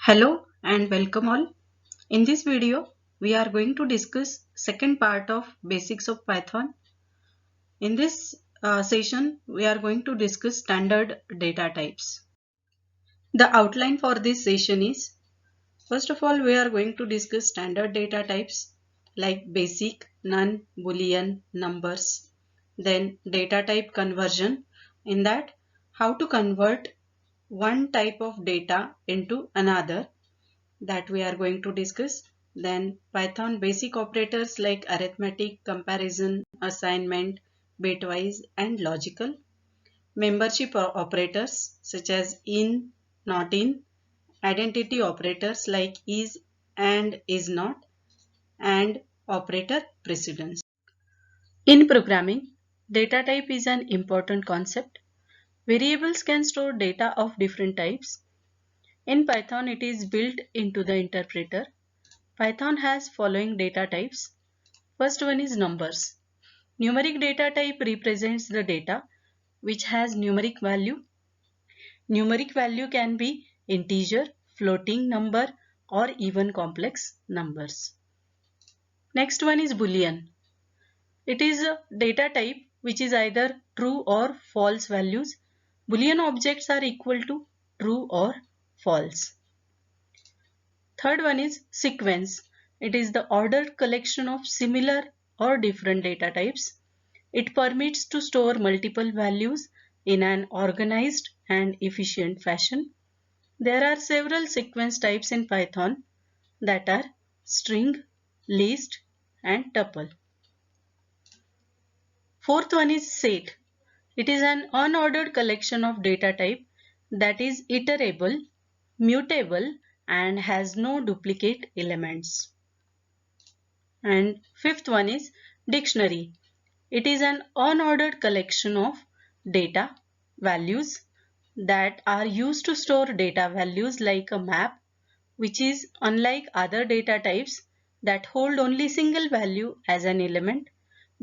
Hello and welcome all. In this video, we are going to discuss second part of basics of Python. In this session, we are going to discuss standard data types. The outline for this session is, first of all, we are going to discuss standard data types like basic, none, boolean, numbers. Then data type conversion. In that, how to convert one type of data into another, that we are going to discuss. Then Python basic operators like arithmetic, comparison, assignment, bitwise and logical. Membership operators such as in, not in, identity operators like is and is not, and operator precedence. In programming, data type is an important concept. Variables can store data of different types. In Python, it is built into the interpreter. Python has following data types. First one is numbers. Numeric data type represents the data which has numeric value. Numeric value can be integer, floating number or even complex numbers. Next one is Boolean. It is a data type which is either true or false values. Boolean objects are equal to true or false. Third one is sequence. It is the ordered collection of similar or different data types. It permits to store multiple values in an organized and efficient fashion. There are several sequence types in Python, that are string, list and tuple. Fourth one is set. It is an unordered collection of data type that is iterable, mutable and has no duplicate elements. And fifth one is dictionary. It is an unordered collection of data values that are used to store data values like a map, which is unlike other data types that hold only single value as an element.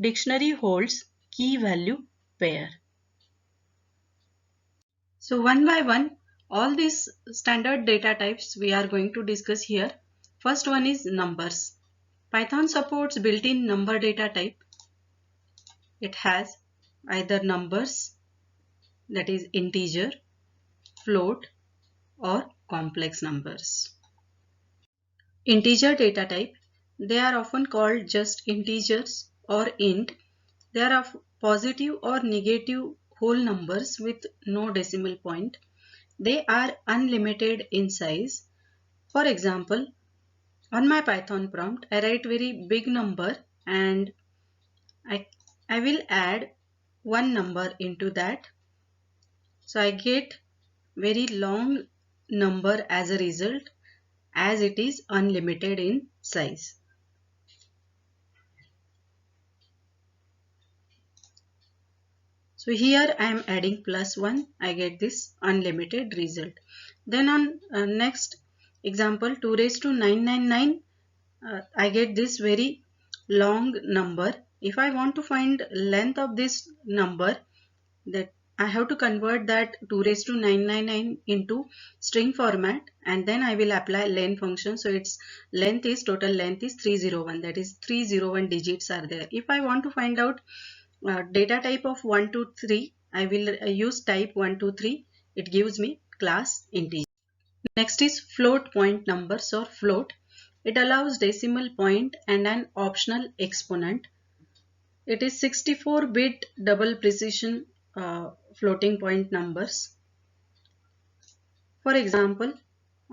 Dictionary holds key value pair. So one by one, all these standard data types we are going to discuss here. First one is numbers. Python supports built-in number data type. It has either numbers, that is integer, float or complex numbers. Integer data type, they are often called just integers or int. They are of positive or negative whole numbers with no decimal point. They are unlimited in size. For example, on my Python prompt, I write very big number and I will add one number into that. So I get very long number as a result, as it is unlimited in size. So here I am adding +1, I get this unlimited result. Then on next example 2 raised to 999, I get this very long number. If I want to find length of this number, that I have to convert that 2 raised to 999 into string format, and then I will apply len function. So its total length is 301, that is 301 digits are there. If I want to find out data type of 1 to 3, I will use type 1 to 3. It gives me class integer. Next is float point numbers or float. It allows decimal point and an optional exponent. It is 64-bit double precision floating point numbers. For example,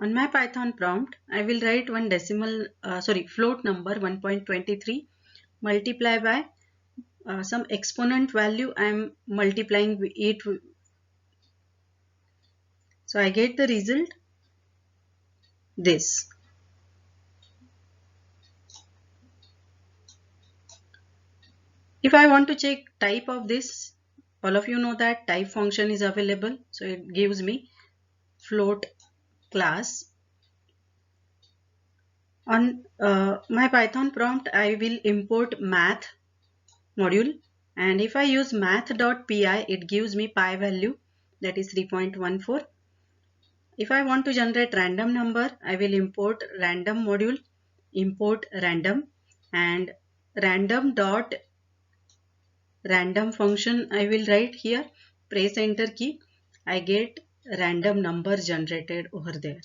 on my Python prompt, I will write one float number 1.23 multiply by some exponent value I am multiplying it. So I get the result this. If I want to check type of this, all of you know that type function is available. So it gives me float class. On my Python prompt, I will import math module, and if I use math.py, it gives me pi value, that is 3.14. If I want to generate random number, I will import random module, import random, and random dot random function I will write here. Press enter key. I get random number generated over there.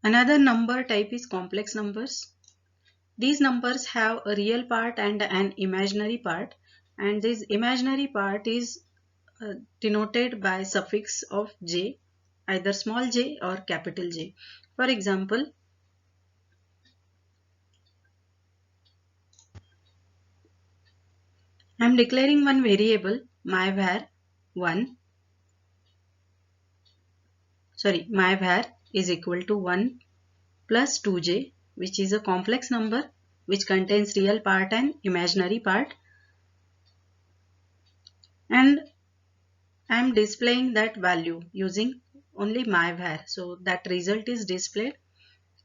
Another number type is complex numbers. These numbers have a real part and an imaginary part, and this imaginary part is denoted by suffix of j, either small j or capital J. For example, I am declaring one variable myvar is equal to 1 plus 2j, which is a complex number which contains real part and imaginary part, and I am displaying that value using only myvar. So that result is displayed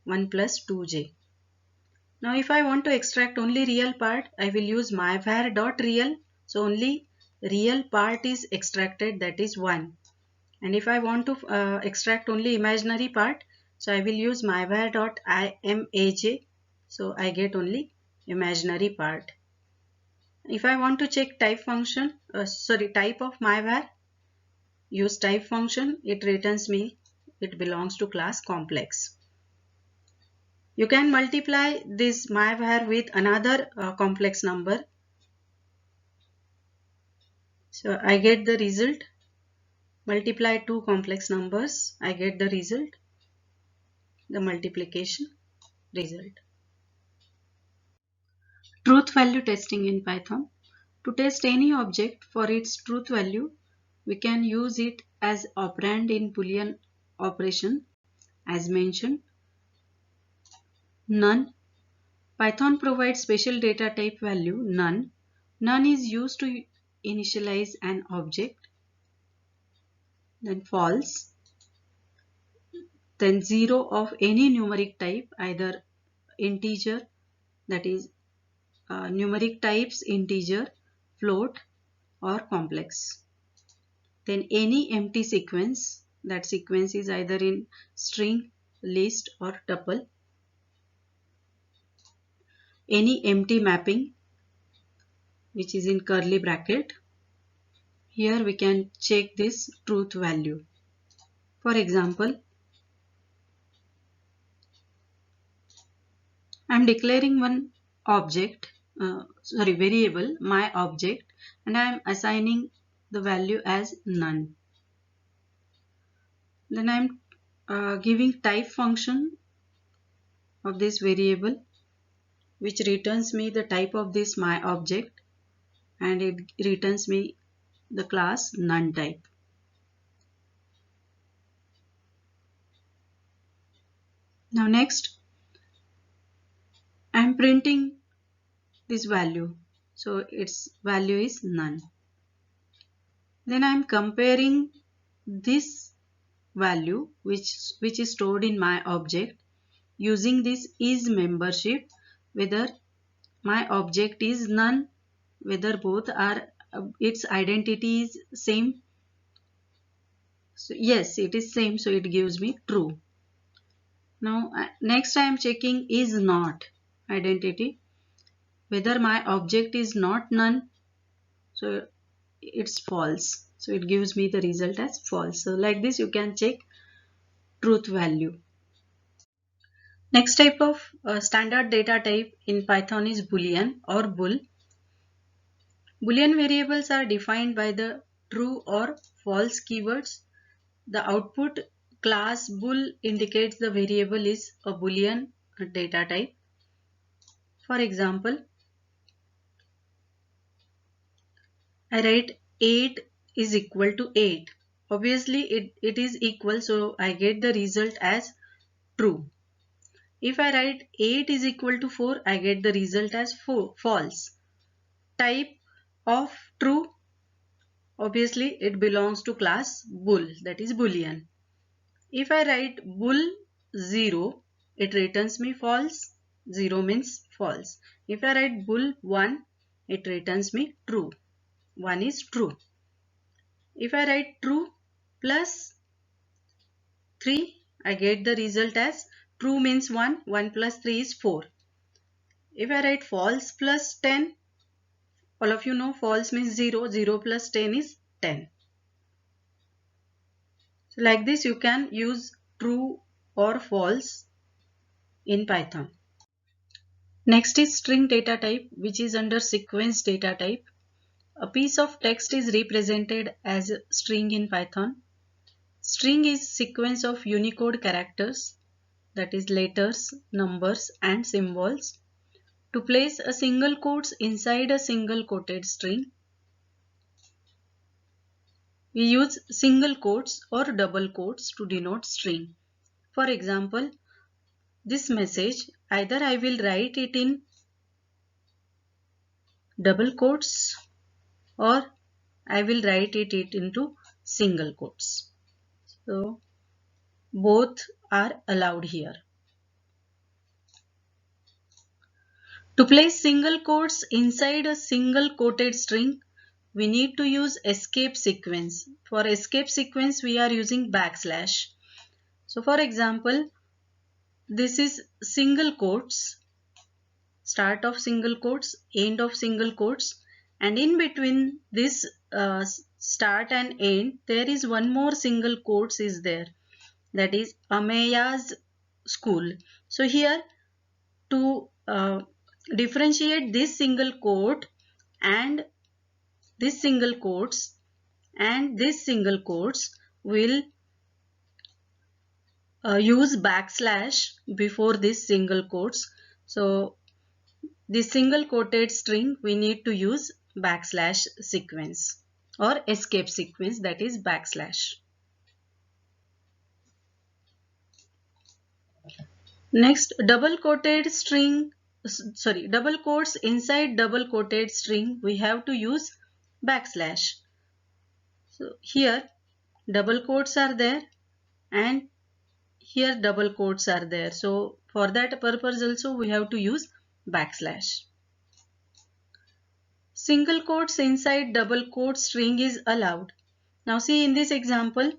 1 plus 2j. Now if I want to extract only real part, I will use myvar.real. So only real part is extracted, that is 1. And if I want to extract only imaginary part, so I will use myvar.imaj. So I get only imaginary part. If I want to check type of myvar, use type function, it returns me it belongs to class complex. You can multiply this myvar with another complex number. So I get the result. Multiply two complex numbers, I get the result, the multiplication result. Truth value testing in Python. To test any object for its truth value, we can use it as operand in Boolean operation. As mentioned, none. Python provides special data type value none. None is used to initialize an object. Then false. Then 0 of any numeric type, either integer, that is numeric types integer, float or complex. Then any empty sequence, that sequence is either in string, list or tuple. Any empty mapping, which is in curly bracket. Here we can check this truth value. For example, I am declaring one variable, my object, and I am assigning the value as none. Then I am giving type function of this variable, which returns me the type of this my object, and it returns me the class none type. Now next, I am printing this value, so its value is none. Then I am comparing this value which is stored in my object using this is membership, whether my object is none, whether both are its identity is same. So yes, it is same, so it gives me true. Now next I am checking is not identity, whether my object is not none, so it's false, so it gives me the result as false. So like this you can check truth value. Next type of standard data type in Python is Boolean or bool. Boolean variables are defined by the true or false keywords. The output class bool indicates the variable is a Boolean data type. For example, I write 8 is equal to 8. Obviously it is equal, so I get the result as true. If I write 8 is equal to 4, I get the result as false. Type of true, obviously it belongs to class bool, that is Boolean. If I write bool 0, it returns me false. 0 means false. If I write bool 1, it returns me true. 1 is true. If I write true, plus 3, I get the result as true means 1, 1 plus 3 is 4. If I write false plus 10, all of you know false means 0, 0 plus 10 is 10. So like this you can use true or false in Python. Next is string data type, which is under sequence data type. A piece of text is represented as a string in Python. String is sequence of Unicode characters, that is letters, numbers and symbols. To place a single quotes inside a single quoted string, we use single quotes or double quotes to denote string. For example, this message, either I will write it in double quotes or I will write it into single quotes. So both are allowed here. To place single quotes inside a single quoted string, we need to use escape sequence. For escape sequence, we are using backslash. So for example, this is single quotes, start of single quotes, end of single quotes, and in between this start and end, there is one more single quotes is there, that is Ameya's school. So here to differentiate this single quote and this single quotes and this single quotes, will use backslash before this single quotes. So this single quoted string we need to use backslash sequence or escape sequence, that is backslash. Next, double quoted string, double quotes inside double quoted string, we have to use backslash. So here double quotes are there and here double quotes are there. So for that purpose also we have to use backslash. Single quotes inside double quote string is allowed. Now see in this example,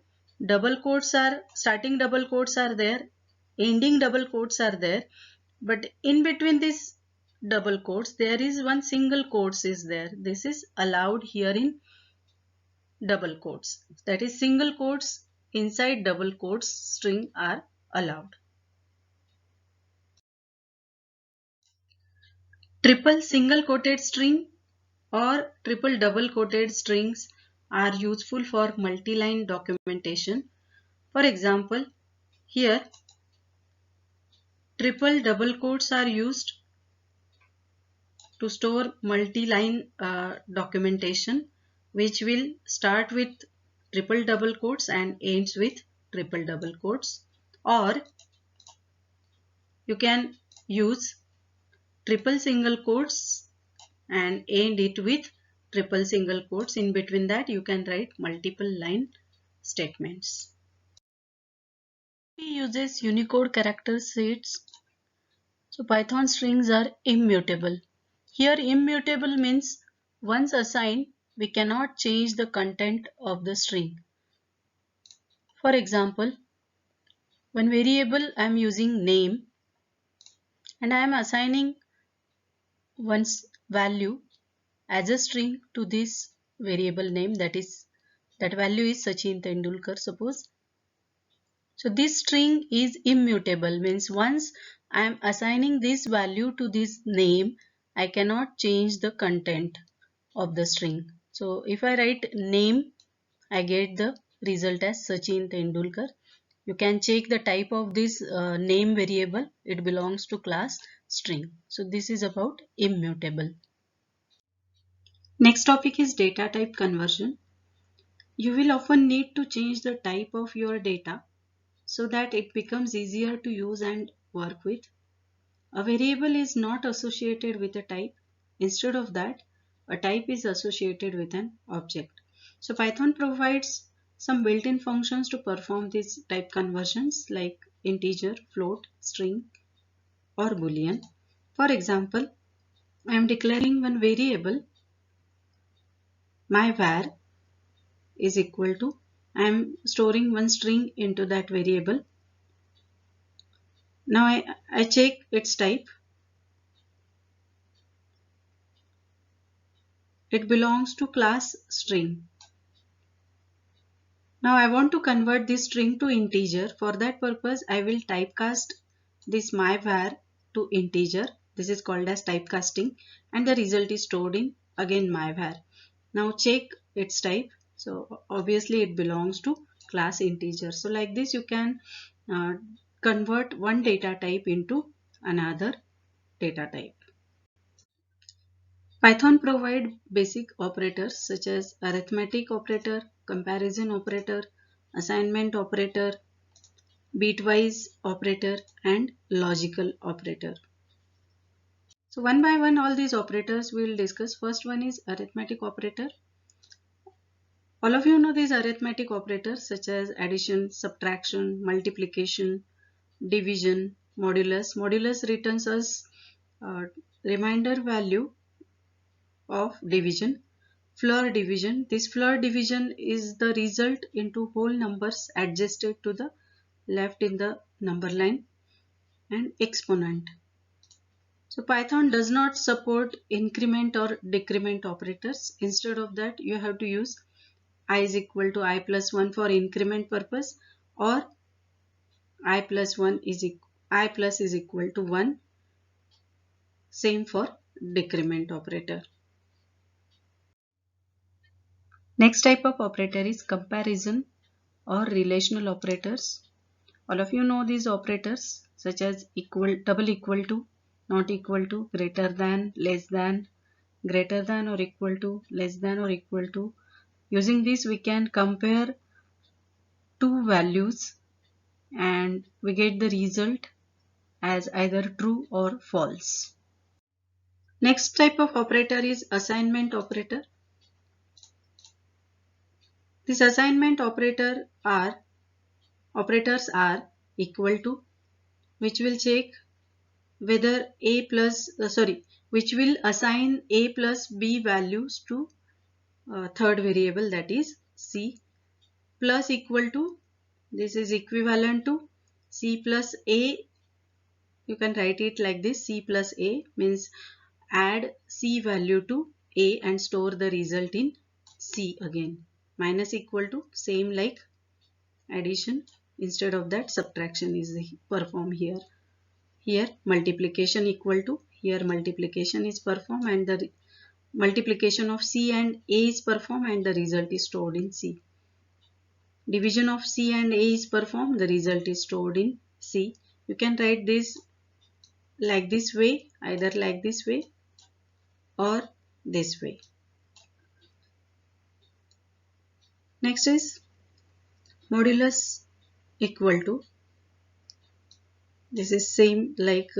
double quotes are, starting double quotes are there, ending double quotes are there, but in between this double quotes there is one single quotes is there. This is allowed here in double quotes, that is single quotes inside double quotes string are allowed. Triple single quoted string or triple double quoted strings are useful for multi-line documentation. For example, here triple double quotes are used to store multi-line documentation, which will start with triple double quotes and ends with triple double quotes, or you can use triple single quotes and end it with triple single quotes. In between that you can write multiple line statements. P uses Unicode character sets. So Python strings are immutable. Here immutable means once assigned we cannot change the content of the string. For example, one variable I am using name and I am assigning one's value as a string to this variable name, that value is Sachin Tendulkar, suppose. So this string is immutable, means once I am assigning this value to this name, I cannot change the content of the string. So if I write name, I get the result as Sachin Tendulkar. You can check the type of this name variable. It belongs to class string. So this is about immutable. Next topic is data type conversion. You will often need to change the type of your data so that it becomes easier to use and work with. A variable is not associated with a type. Instead of that, a type is associated with an object. So Python provides some built-in functions to perform these type conversions like integer, float, string, or boolean. For example, I am declaring one variable, my var is equal to, I am storing one string into that variable. Now I check its type. It belongs to class string. Now I want to convert this string to integer. For that purpose, I will typecast this myvar to integer. This is called as typecasting, and the result is stored in again myvar. Now check its type. So obviously it belongs to class integer. So like this you can uh, convert one data type into another data type. Python provide basic operators such as arithmetic operator, comparison operator, assignment operator, bitwise operator, and logical operator. So one by one all these operators we will discuss. First one is arithmetic operator. All of you know these arithmetic operators such as addition, subtraction, multiplication, division, modulus. Modulus returns us reminder value of division. Floor division. This floor division is the result into whole numbers adjusted to the left in the number line. And exponent. So Python does not support increment or decrement operators. Instead of that, you have to use I is equal to I plus 1 for increment purpose, or I plus 1 is I plus is equal to 1. Same for decrement operator. Next type of operator is comparison or relational operators. All of you know these operators such as equal, double equal to, not equal to, greater than, less than, greater than or equal to, less than or equal to. Using this we can compare two values and we get the result as either true or false. Next type of operator is assignment operator. This assignment operators are equal to, which will check whether which will assign a plus b values to third variable, that is c. Plus equal to, this is equivalent to c plus a. You can write it like this: c plus a means add c value to a and store the result in c again. Minus equal to, same like addition. Instead of that, subtraction is performed here. Here multiplication equal to, here multiplication is performed and the multiplication of c and a is performed and the result is stored in c. Division of c and a is performed, the result is stored in c. You can write this like this way, either like this way or this way. Next is modulus equal to. This is same like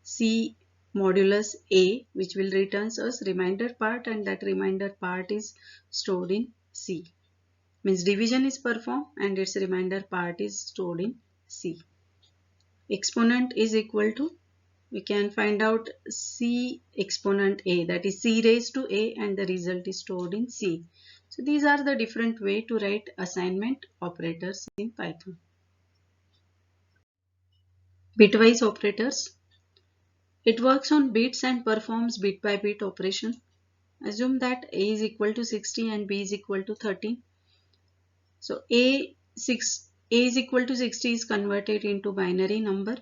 c modulus a, which will returns us remainder part and that remainder part is stored in c. Means division is performed and its remainder part is stored in c. Exponent is equal to, we can find out c exponent a, that is c raised to a, and the result is stored in c. So these are the different way to write assignment operators in Python. Bitwise operators. It works on bits and performs bit by bit operation. Assume that a is equal to 60 and b is equal to 13. So a is equal to 60 is converted into binary number.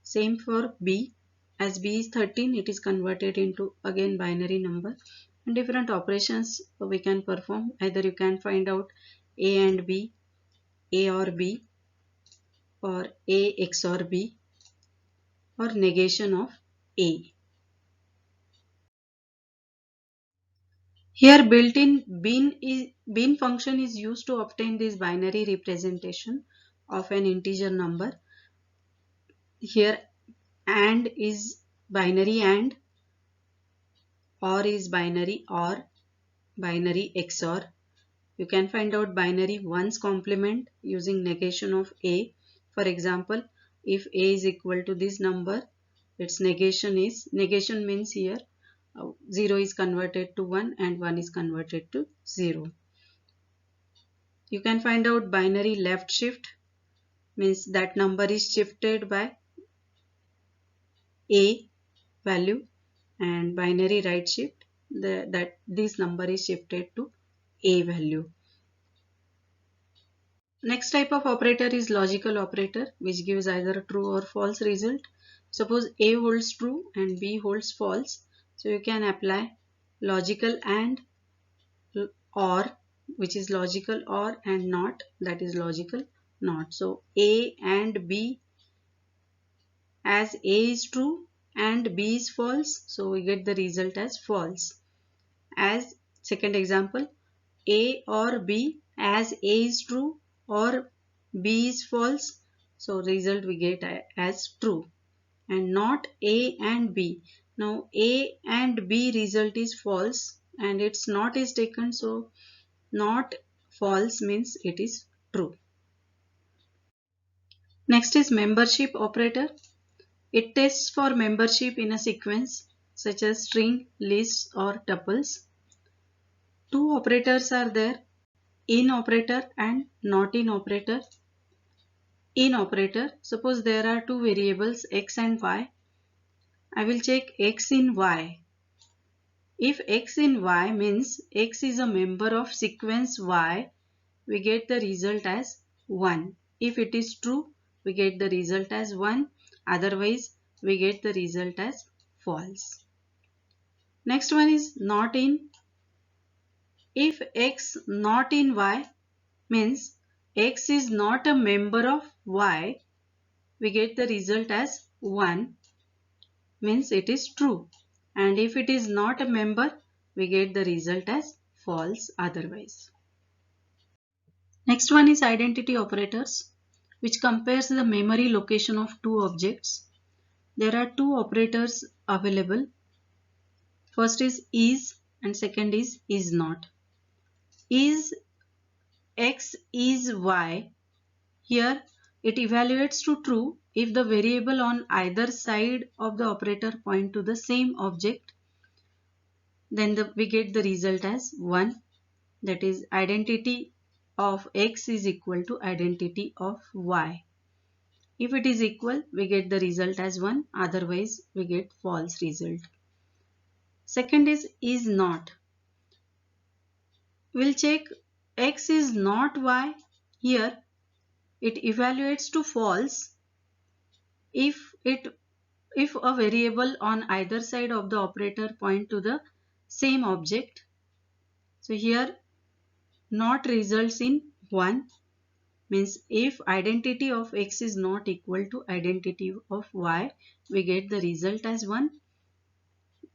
Same for b. As b is 13, it is converted into again binary number. And different operations we can perform. Either you can find out a and b, a or b, or a XOR b, or negation of a. Here built-in bin function is used to obtain this binary representation of an integer number. Here AND is binary AND, OR is binary OR, binary XOR. You can find out binary ones complement using negation of a. For example, if a is equal to this number, its negation means here 0 is converted to 1 and 1 is converted to 0. You can find out binary left shift, means that number is shifted by a value, and binary right shift, that this number is shifted to a value. Next type of operator is logical operator, which gives either true or false result. Suppose A holds true and B holds false. So you can apply logical and or, which is logical or, and not, that is logical not. So A and B, as A is true and B is false, so we get the result as false. As second example, A or B, as A is true or B is false, so result we get as true, and not A and B. Now A and B result is false and its not is taken, so not false means it is true. Next is membership operator. It tests for membership in a sequence such as string, lists or tuples. Two operators are there, in operator and not in operator. In operator, suppose there are two variables x and y. I will check x in y. If x in y means x is a member of sequence y, we get the result as 1. If it is true, we get the result as 1. Otherwise, we get the result as false. Next one is not in. If x not in y means x is not a member of y, we get the result as 1, means it is true. And if it is not a member, we get the result as false otherwise. Next one is identity operators, which compares the memory location of two objects. There are two operators available. First is and second is not. Is x is y. Here it evaluates to true if the variable on either side of the operator point to the same object. Then we get the result as 1. That is, identity of x is equal to identity of y. If it is equal, we get the result as 1. Otherwise, we get false result. Second is not. We'll check x is not y. Here it evaluates to false if a variable on either side of the operator point to the same object. So here not results in 1, means if identity of x is not equal to identity of y, we get the result as 1.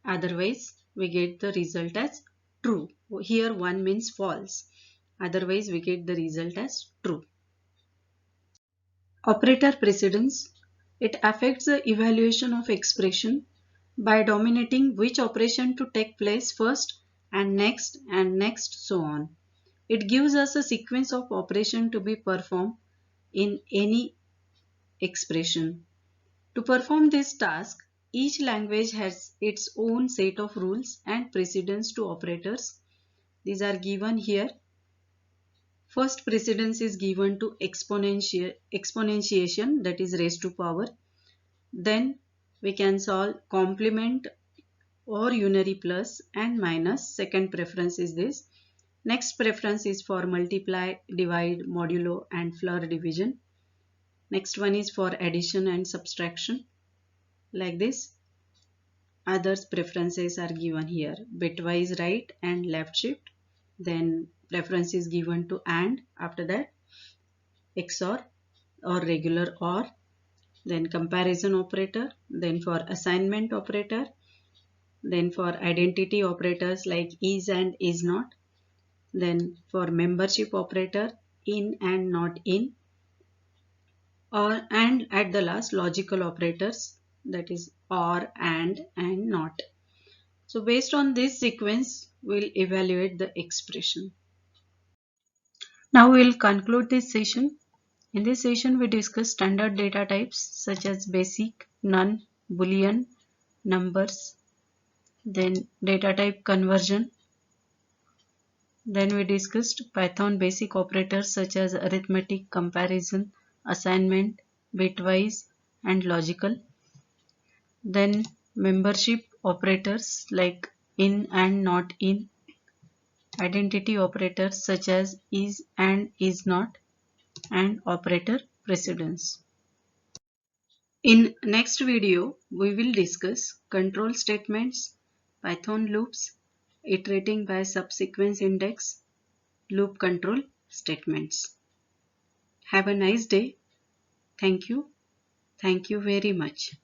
Otherwise, we get the result as true. Here 1 means false. Otherwise, we get the result as true. Operator precedence. It affects the evaluation of expression by dominating which operation to take place first and next so on. It gives us a sequence of operation to be performed in any expression. To perform this task, each language has its own set of rules and precedence to operators. These are given here. First precedence is given to exponentiation, that is raised to power. Then we can solve complement or unary plus and minus. Second preference is this. Next preference is for multiply, divide, modulo and floor division. Next one is for addition and subtraction, like this. Others preferences are given here, bitwise right and left shift. Then preference is given to AND, after that XOR or regular OR, then comparison operator, then for assignment operator, then for identity operators like is and is not, then for membership operator in and not in, and at the last logical operators, that is or and not. So based on this sequence, we'll evaluate the expression. Now we'll conclude this session. In this session, we discuss standard data types such as basic, none, boolean, numbers, then data type conversion, Then we discussed Python basic operators such as arithmetic, comparison, assignment, bitwise, and logical. Then membership operators like in and not in, identity operators such as is and is not, and operator precedence. In next video, we will discuss control statements, Python loops, iterating by subsequence index, loop control statements. Have a nice day. Thank you. Thank you very much.